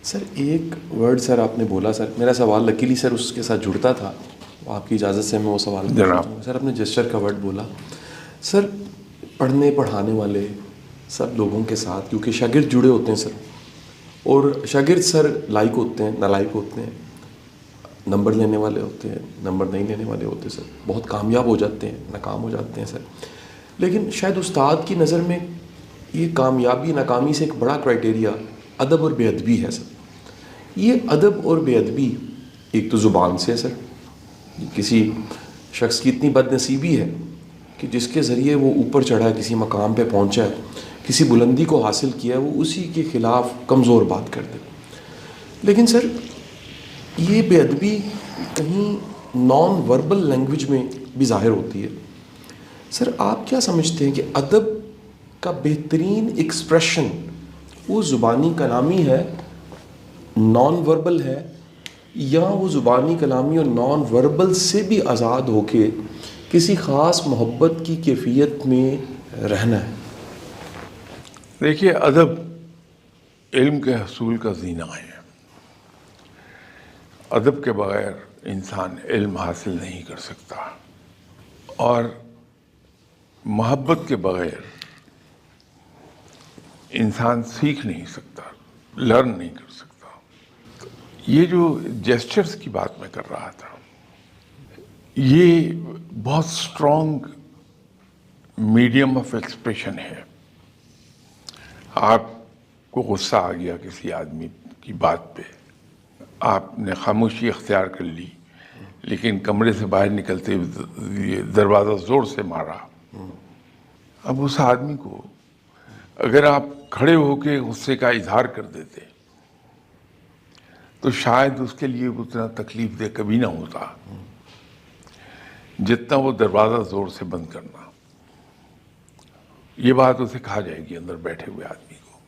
سر ایک ورڈ سر آپ نے بولا سر، میرا سوال لکیلی سر اس کے ساتھ جڑتا تھا، آپ کی اجازت سے میں وہ سوال جناب سر آپ نے جسچر کا ورڈ بولا سر، پڑھنے پڑھانے والے سب لوگوں کے ساتھ کیونکہ شاگرد جڑے ہوتے ہیں سر، اور شاگرد سر لائق ہوتے ہیں، نالائق ہوتے ہیں، نمبر لینے والے ہوتے ہیں، نمبر نہیں لینے والے ہوتے سر، بہت کامیاب ہو جاتے ہیں، ناکام ہو جاتے ہیں سر. لیکن شاید استاد کی نظر میں یہ کامیابی ناکامی سے ایک بڑا کرائٹیریا ادب اور بے ادبی ہے سر. یہ ادب اور بے ادبی ایک تو زبان سے ہے سر، کسی شخص کی اتنی بد نصیبی ہے کہ جس کے ذریعے وہ اوپر چڑھا ہے، کسی مقام پہ پہنچا ہے، کسی بلندی کو حاصل کیا ہے، وہ اسی کے خلاف کمزور بات کر دے. لیکن سر یہ بے ادبی کہیں نان وربل لینگویج میں بھی ظاہر ہوتی ہے. سر آپ کیا سمجھتے ہیں کہ ادب کا بہترین ایکسپریشن وہ زبانی کلامی ہے، نان وربل ہے، یا وہ زبانی کلامی اور نان وربل سے بھی آزاد ہو کے کسی خاص محبت کی کیفیت میں رہنا ہے؟ دیکھیے، ادب علم کے حصول کا زینہ ہے. ادب کے بغیر انسان علم حاصل نہیں کر سکتا، اور محبت کے بغیر انسان سیکھ نہیں سکتا، لرن نہیں کر سکتا. یہ جو جیسچرز کی بات میں کر رہا تھا، یہ بہت اسٹرانگ میڈیم آف ایکسپریشن ہے. آپ کو غصہ آ گیا کسی آدمی کی بات پہ، آپ نے خاموشی اختیار کر لی، لیکن کمرے سے باہر نکلتے ہوئے دروازہ زور سے مارا. اب اس آدمی کو اگر آپ کھڑے ہو کے غصے کا اظہار کر دیتے تو شاید اس کے لیے اتنا تکلیف دہ کبھی نہ ہوتا جتنا وہ دروازہ زور سے بند کرنا. یہ بات اسے کھا جائے گی اندر بیٹھے ہوئے آدمی کو.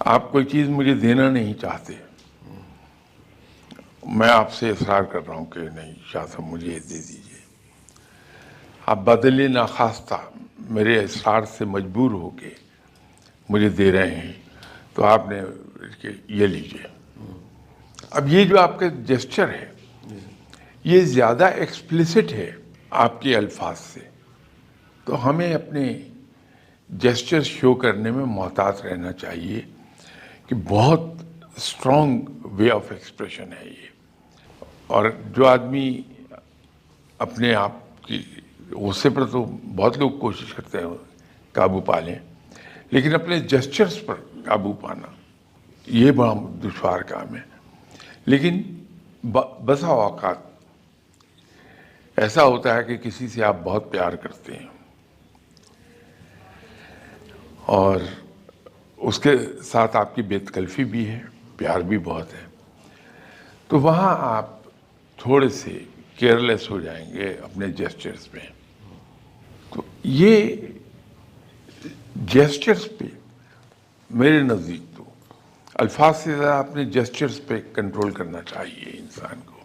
آپ کوئی چیز مجھے دینا نہیں چاہتے، میں آپ سے اصرار کر رہا ہوں کہ نہیں شاہ صاحب مجھے یہ دے دیجیے. آپ بدلے ناخواستہ میرے اصرار سے مجبور ہو کے مجھے دے رہے ہیں، تو آپ نے یہ لیجیے. اب یہ جو آپ کا جیسچر ہے یہ زیادہ ایکسپلیسٹ ہے آپ کے الفاظ سے، تو ہمیں اپنے جیسچر شو کرنے میں محتاط رہنا چاہیے کہ بہت اسٹرانگ وے آف ایکسپریشن ہے یہ. اور جو آدمی اپنے آپ کی غصے پر تو بہت لوگ کوشش کرتے ہیں قابو پا لیں، لیکن اپنے جیسچرز پر قابو پانا یہ بڑا دشوار کام ہے. لیکن بسا اوقات ایسا ہوتا ہے کہ کسی سے آپ بہت پیار کرتے ہیں اور اس کے ساتھ آپ کی بے تکلفی بھی ہے، پیار بھی بہت ہے، تو وہاں آپ تھوڑے سے کیئرلیس ہو جائیں گے اپنے جیسچرز میں. تو یہ جیسچرز پہ میرے نزدیک تو الفاظ سے زیادہ اپنے جیسچرز پہ کنٹرول کرنا چاہیے انسان کو.